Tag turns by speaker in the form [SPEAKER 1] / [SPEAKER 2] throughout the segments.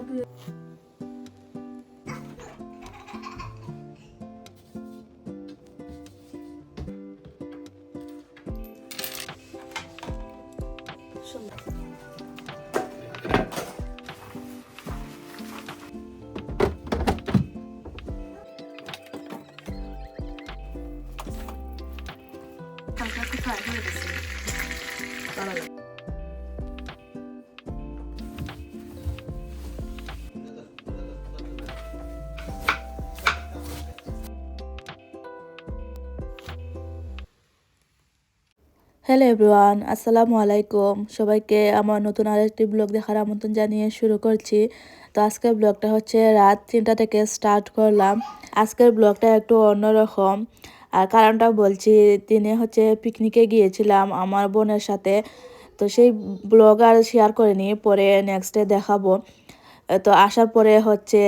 [SPEAKER 1] হালকা একটু ফ্রাই হয়ে গেছে। হ্যালো এভরিওয়ান, আসসালামু আলাইকুম। সবাইকে আমার নতুন আরেকটি ব্লগ দেখার আমন্ত্রণ জানিয়ে শুরু করছি। তো আজকের ব্লগটা হচ্ছে রাত 3টা থেকে স্টার্ট করলাম। আজকের ব্লগটা একটু অন্যরকম, আর কারণটা বলছি। দিনে হচ্ছে পিকনিকে গিয়েছিলাম আমার বোনের সাথে। তো সেই ব্লগ আর শেয়ার করিনি, পরে নেক্সট ডে দেখাবো। তো আসার পরে হচ্ছে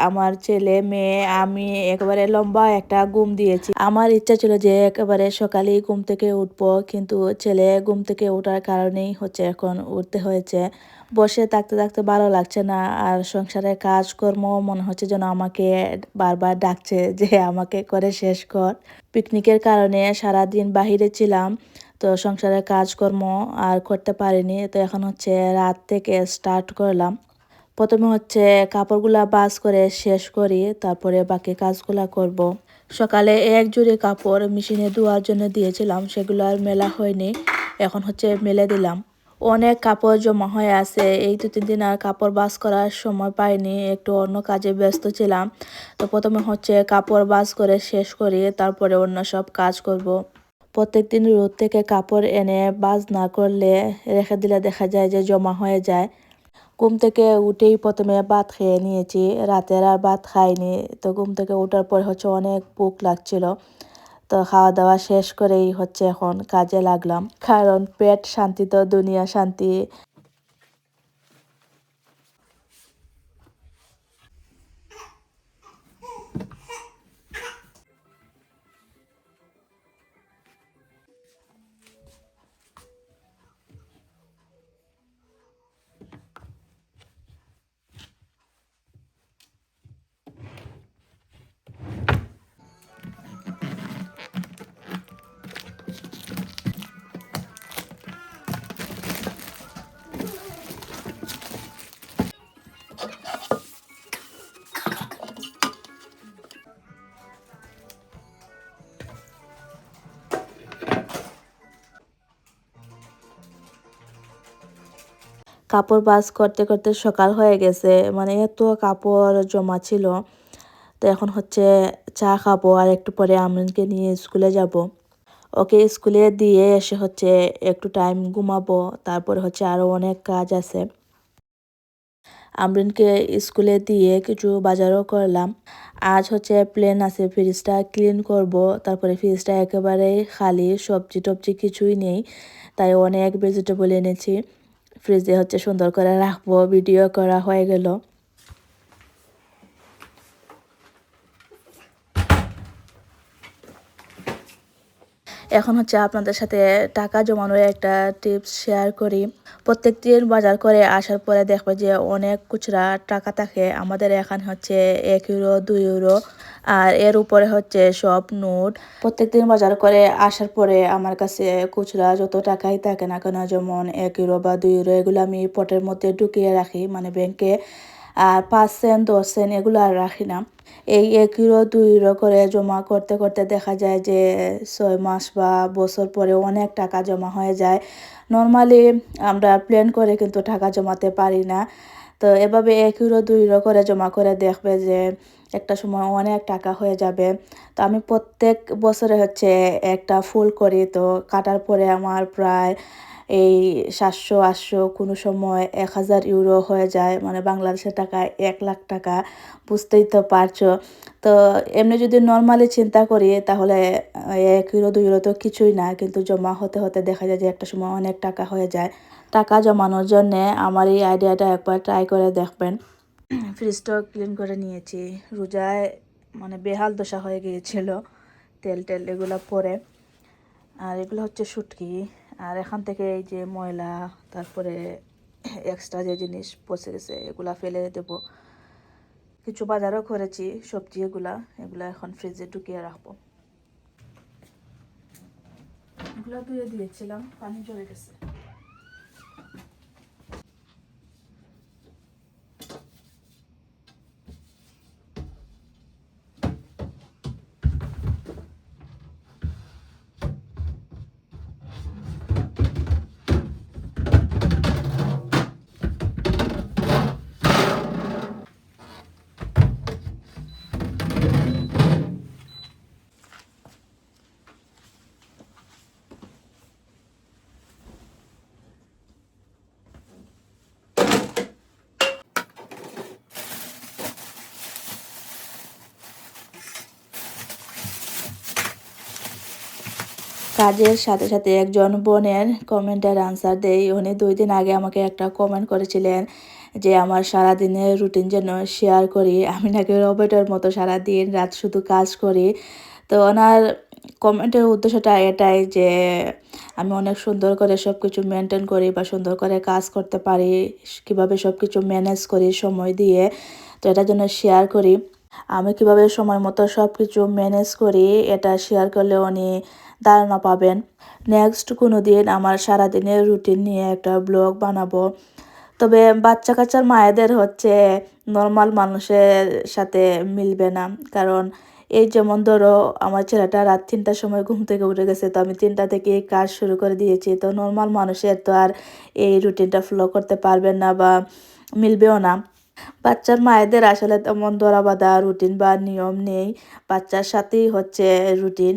[SPEAKER 1] আমার ছেলে মেয়ে আমি একেবারে লম্বা একটা ঘুম দিয়েছি। আমার ইচ্ছা ছিল যে একেবারে সকালেই ঘুম থেকে উঠবো, কিন্তু ছেলে ঘুম থেকে ওঠার কারণেই হচ্ছে এখন উঠতে হয়েছে। বসে থাকতে থাকতে ভালো লাগছে না, আর সংসারের কাজকর্ম মনে হচ্ছে যেন আমাকে বারবার ডাকছে যে আমাকে করে শেষ কর। পিকনিকের কারণে সারাদিন বাহিরে ছিলাম, তো সংসারের কাজকর্ম আর করতে পারিনি। তো এখন হচ্ছে রাত থেকে স্টার্ট করলাম। প্রথমে হচ্ছে কাপড়গুলা ভাঁজ করে শেষ করি, তারপরে বাকি কাজগুলা করব। সকালে এক জোড়ে কাপড় মেশিনে ধোয়ার জন্য দিয়েছিলাম, সেগুলো আর মেলা হয়নি, এখন হচ্ছে মেলে দিলাম। অনেক কাপড় জমা হয়ে আছে, এই 2-3 দিন আর কাপড় ভাঁজ করার সময় পাইনি, একটু অন্য কাজে ব্যস্ত ছিলাম। তো প্রথমে হচ্ছে কাপড় ভাঁজ করে শেষ করি, তারপরে অন্য সব কাজ করব। প্রত্যেকদিন রোদ থেকে কাপড় এনে ভাঁজ না করলে রেখে দিলে দেখা যায় যে জমা হয়ে যায়। ঘুম থেকে উঠেই প্রথমে ভাত খেয়ে নিয়েছি, রাতের আর ভাত খাইনি। তো ঘুম থেকে ওঠার পর হচ্ছে অনেক ভুক লাগছিল। তো খাওয়া দাওয়া শেষ করেই হচ্ছে এখন কাজে লাগলাম, কারণ পেট শান্তি তো দুনিয়া শান্তি। কাপড় ভাঁজ করতে করতে সকাল হয়ে গেছে, মানে এত কাপড় জমা ছিল। তো এখন হচ্ছে চা খাবো, আর একটু পরে আমরিনকে নিয়ে স্কুলে যাব। ওকে স্কুলে দিয়ে এসে হচ্ছে একটু টাইম ঘুমাবো, তারপরে হচ্ছে আরো অনেক কাজ আছে। আমরিনকে স্কুলে দিয়ে কিছু বাজারও করলাম। আজ হচ্ছে প্লেন আছে, ফ্রিজটা ক্লিন করব। তারপরে ফ্রিজটা একেবারেই খালি, সবজি টবজি কিছুই নেই, তাই অনেক ভেজিটেবল এনেছি। ফ্রিজে হচ্ছে সুন্দর করে রাখবো। ভিডিও করা হয়ে গেল। এখন হচ্ছে আপনাদের সাথে টাকা জমানোর একটা টিপস শেয়ার করি। প্রত্যেকদিন বাজার করে আসার পরে দেখবে যে অনেক খুচরা টাকা থাকে। আমাদের এখানে হচ্ছে 1 ইউরো, 2 ইউরো, আর এর উপরে হচ্ছে সব নোট। প্রত্যেকদিন বাজার করে আসার পরে আমার কাছে খুচরা যত টাকাই থাকে না কেন, যেমন 1 ইউরো বা 2 ইউরো, এগুলো আমি পটের মধ্যে ঢুকিয়ে রাখি, মানে ব্যাংকে। আর 5 সেন্ট, 10 সেন্ট এগুলো আর রাখি না। এই 1 ইউরো, 2 ইউরো করে জমা করতে করতে দেখা যায় যে 6 মাস বা বছর পরে অনেক টাকা জমা হয়ে যায়। নর্মালি আমরা প্ল্যান করে কিন্তু টাকা জমাতে পারি না। তো এভাবে 1 ইউরো, 2 ইউরো করে জমা করে দেখবে যে একটা সময় অনেক টাকা হয়ে যাবে। তো আমি প্রত্যেক বছরে হচ্ছে একটা ফুল করি, তো কাটার পরে আমার প্রায় এই 700-800, কোনো সময় 1000 ইউরো হয়ে যায়, মানে বাংলাদেশের টাকায় 1 লাখ টাকা। বুঝতেই তো পারছো। তো এমনি যদি নর্মালি চিন্তা করি তাহলে 1 ইউরো, 2 ইউরো তো কিছুই না, কিন্তু জমা হতে হতে দেখা যায় যে একটা সময় অনেক টাকা হয়ে যায়। টাকা জমানোর জন্যে আমার এই আইডিয়াটা একবার ট্রাই করে দেখবেন। ফ্রিজটাও ক্লিন করে নিয়েছি। রোজায় মানে বেহাল দশা হয়ে গিয়েছিল, তেল টেল এগুলো পরে। আর এগুলো হচ্ছে শুটকি। আর এখান থেকে এই যে ময়লা, তারপরে এক্সট্রা যে জিনিস পচে গেছে এগুলা ফেলে দেব। কিছু বাজারও করেছি সবজি, এগুলা এখন ফ্রিজে ঢুকিয়ে রাখবো। এগুলা ধুয়ে দিয়েছিলাম, পানি ঝরে গেছে। কাজের সাথে সাথে একজন বোনের কমেন্টের আনসার দেই। উনি 2 দিন আগে আমাকে একটা কমেন্ট করেছিলেন যে আমার সারাদিনের রুটিন যেন শেয়ার করি। আমি নাকি রোবটের মতো সারাদিন রাত শুধু কাজ করি। তো ওনার কমেন্টের উদ্দেশ্যটা এটাই যে আমি অনেক সুন্দর করে সব কিছু মেনটেন করি বা সুন্দর করে কাজ করতে পারি, কীভাবে সব কিছু ম্যানেজ করি সময় দিয়ে। তো এটার জন্য শেয়ার করি। আমি কিভাবে সময় মতো সব কিছু ম্যানেজ করি এটা শেয়ার করলে উনি ধারণা পাবেন। নেক্সট কোনো দিন আমার সারাদিনের রুটিন নিয়ে একটা ব্লগ বানাবো। তবে বাচ্চা কাচ্চার মায়েদের হচ্ছে নর্মাল মানুষের সাথে মিলবে না। কারণ এই যেমন ধরো আমার ছেলেটা রাত 3টার সময় ঘুম থেকে উঠে গেছে, তো আমি 3টা থেকে কাজ শুরু করে দিয়েছি। তো নর্মাল মানুষের তো আর এই রুটিনটা ফলো করতে পারবেন না বা মিলবেও না। বাচ্চার মায়েদের আসলে তেমন ধরা বাঁধা রুটিন বা নিয়ম নেই, বাচ্চার সাথেই হচ্ছে রুটিন।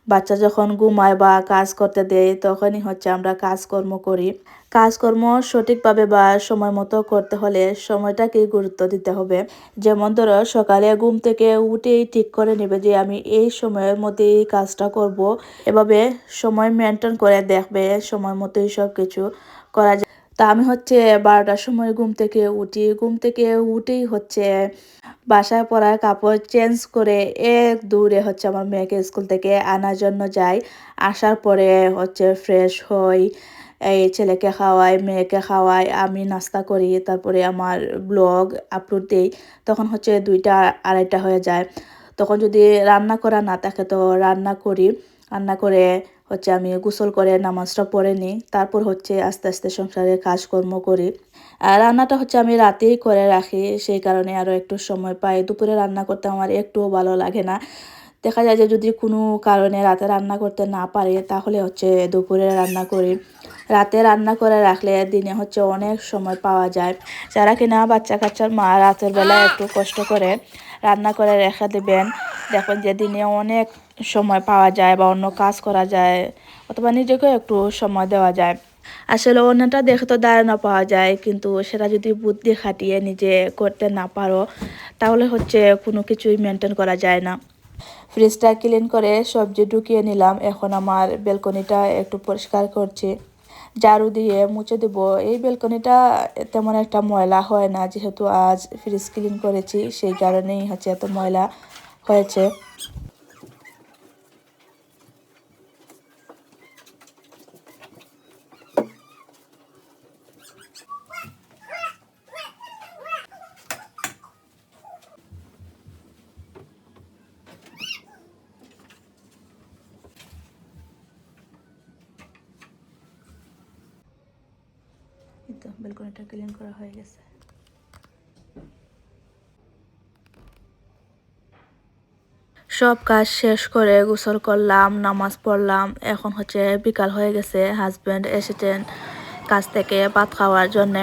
[SPEAKER 1] বাচ্চা যখন ঘুমায় বা কাজ করতে দেয় তখনই হচ্ছে আমরা কাজকর্ম করি। কাজকর্ম সঠিকভাবে বা সময় মতো করতে হলে সময়টাকে গুরুত্ব দিতে হবে। যেমন ধরো সকালে ঘুম থেকে উঠেই ঠিক করে নেবে যে আমি এই সময়ের মধ্যে এই কাজটা করব। এভাবে সময় মেনটেন করে দেখবে সময় মতোই সব কিছু করা যায়। তা আমি হচ্ছে 12টার সময় ঘুম থেকে উঠি। ঘুম থেকে উঠেই হচ্ছে বাসায় পরা কাপড় চেঞ্জ করে এক দৌড়ে হচ্ছে আমার মেয়েকে স্কুল থেকে আনার জন্য যাই। আসার পরে হচ্ছে ফ্রেশ হই, এই ছেলেকে খাওয়াই, মেয়েকে খাওয়াই, আমি নাস্তা করি, তারপরে আমার ব্লগ আপলোড দেই। তখন হচ্ছে 2টা 2:30 হয়ে যায়। তখন যদি রান্না করা না থাকে তো রান্না করি। রান্না করে হচ্ছে আমি গোসল করে নামাজটা পড়ে নিই। তারপর হচ্ছে আস্তে আস্তে সংসারের কাজকর্ম করি। আর রান্নাটা হচ্ছে আমি রাতেই করে রাখি, সেই কারণে আরও একটু সময় পাই। দুপুরে রান্না করতে আমার একটুও ভালো লাগে না। দেখা যায় যে যদি কোনো কারণে রাতে রান্না করতে না পারি তাহলে হচ্ছে দুপুরে রান্না করি। রাতে রান্না করে রাখলে দিনে হচ্ছে অনেক সময় পাওয়া যায়। যারা কিনা বাচ্চা কাচ্চার মা রাতের বেলায় একটু কষ্ট করে রান্না করে রেখে দেবেন, দেখবেন যে দিনে অনেক সময় পাওয়া যায় বা অন্য কাজ করা যায়, অথবা নিজেকেও একটু সময় দেওয়া যায়। আসলে অন্যটা দেখে তো ধারণা পাওয়া যায়, কিন্তু সেটা যদি বুদ্ধি খাটিয়ে নিজে করতে না পারো তাহলে হচ্ছে কোনো কিছুই মেনটেন করা যায় না। ফ্রিজটা ক্লিন করে সবজি ঢুকিয়ে নিলাম। এখন আমার বেলকনিটা একটু পরিষ্কার করছি, ঝাড়ু দিয়ে মুছে দেব। এই বেলকনিটা তেমন একটা ময়লা হয় না, যেহেতু আজ ফ্রিজ ক্লিন করেছি সেই কারণেই হচ্ছে এত ময়লা হয়েছে। এই তো বেলকনিটা ক্লিন করা হয়ে গেছে। সব কাজ শেষ করে গোসল করলাম, নামাজ পড়লাম। এখন হচ্ছে বিকাল হয়ে গেছে, হাজব্যান্ড এসেছেন কাজ থেকে ভাত খাওয়ার জন্যে।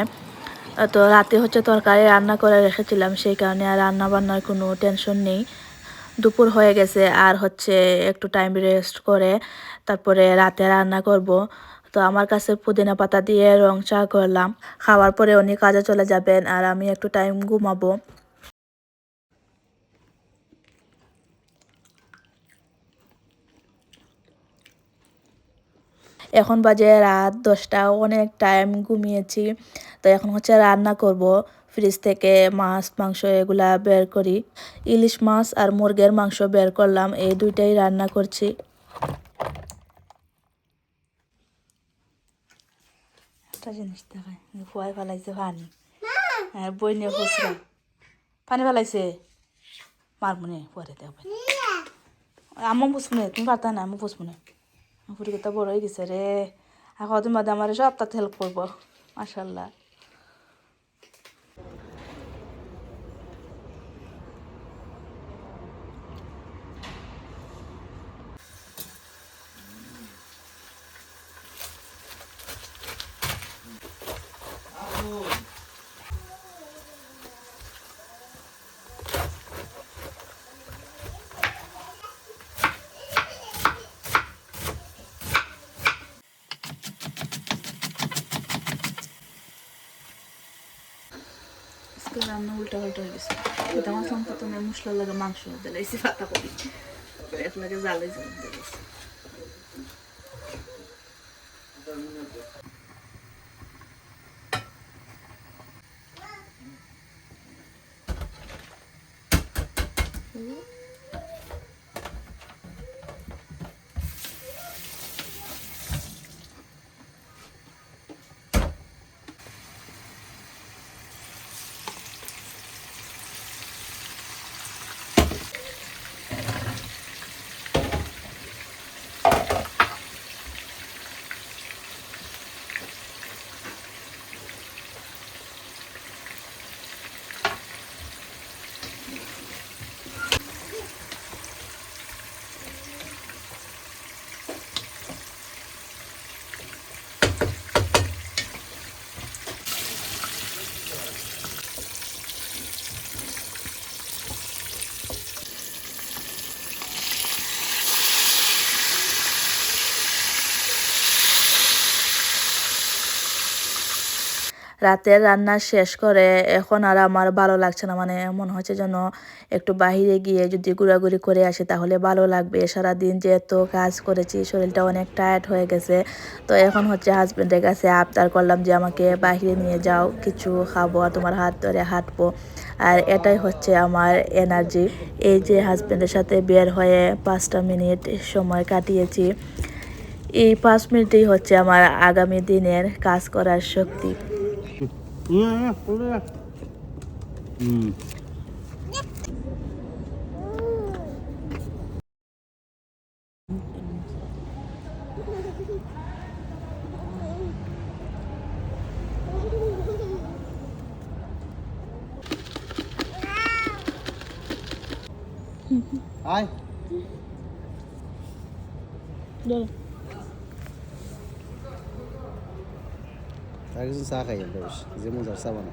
[SPEAKER 1] তো রাতে হচ্ছে তরকারি রান্না করে রেখেছিলাম, সেই কারণে আর রান্না বান্নার কোনো টেনশন নেই। দুপুর হয়ে গেছে আর হচ্ছে একটু টাইম রেস্ট করে তারপরে রাতে রান্না করব। তো আমার কাছে পুদিনা পাতা দিয়ে রং চা করলাম। খাওয়ার পরে উনি কাজে চলে যাবেন আর আমি একটু টাইম ঘুমাবো। এখন বাজে রাত 10টা, অনেক টাইম ঘুমিয়েছি। তো এখন হচ্ছে রান্না করব। ফ্রিজ থেকে মাছ মাংস এগুলা বের করি। ইলিশ মাছ আর মুরগির মাংস বের করলাম, এই দুইটাই রান্না করছি। একটা জিনিস দেখায় ফুয়াই ফেলাইছে পানি হ্যাঁ বই নিয়ে খুচরা পানি ফেলাইছে মারমুনে পরে দেবে আম্মু পুষমুনে তুমি পারতা না আম্মু পুষমুনে ফুটি কথা বড় হয়ে গেছে রে আর কদিন বাদে আমার সব তাতে হেল্প করবো মাশাল্লাহ রান্না উল্টা পাল্টা হয়ে গেছে এটা আমার প্রথমে মশলা লাগে মাংস দিলাইছি পাতা করি এক লাগে জালে দিলাইছি রাতের রান্না শেষ করে এখন আর আমার ভালো লাগছে না মানে মনে হচ্ছে যেন একটু বাহিরে গিয়ে যদি ঘোরাঘুরি করে আসি তাহলে ভালো লাগবে সারাদিন যেহেতু কাজ করেছি শরীরটা অনেক টায়ার্ড হয়ে গেছে তো এখন হচ্ছে হাজব্যান্ডের কাছে আবদার করলাম যে আমাকে বাহিরে নিয়ে যাও কিছু খাবো আর তোমার হাত ধরে হাঁটবো আর এটাই হচ্ছে আমার এনার্জি এই যে হাজব্যান্ডের সাথে বের হয়ে 5টা মিনিট সময় কাটিয়েছি এই 5 মিনিটেই হচ্ছে আমার আগামী দিনের কাজ করার শক্তি
[SPEAKER 2] Ai.
[SPEAKER 1] Dale.
[SPEAKER 2] Tayo sa sakay yan, boss. Hindi mo sa sabana.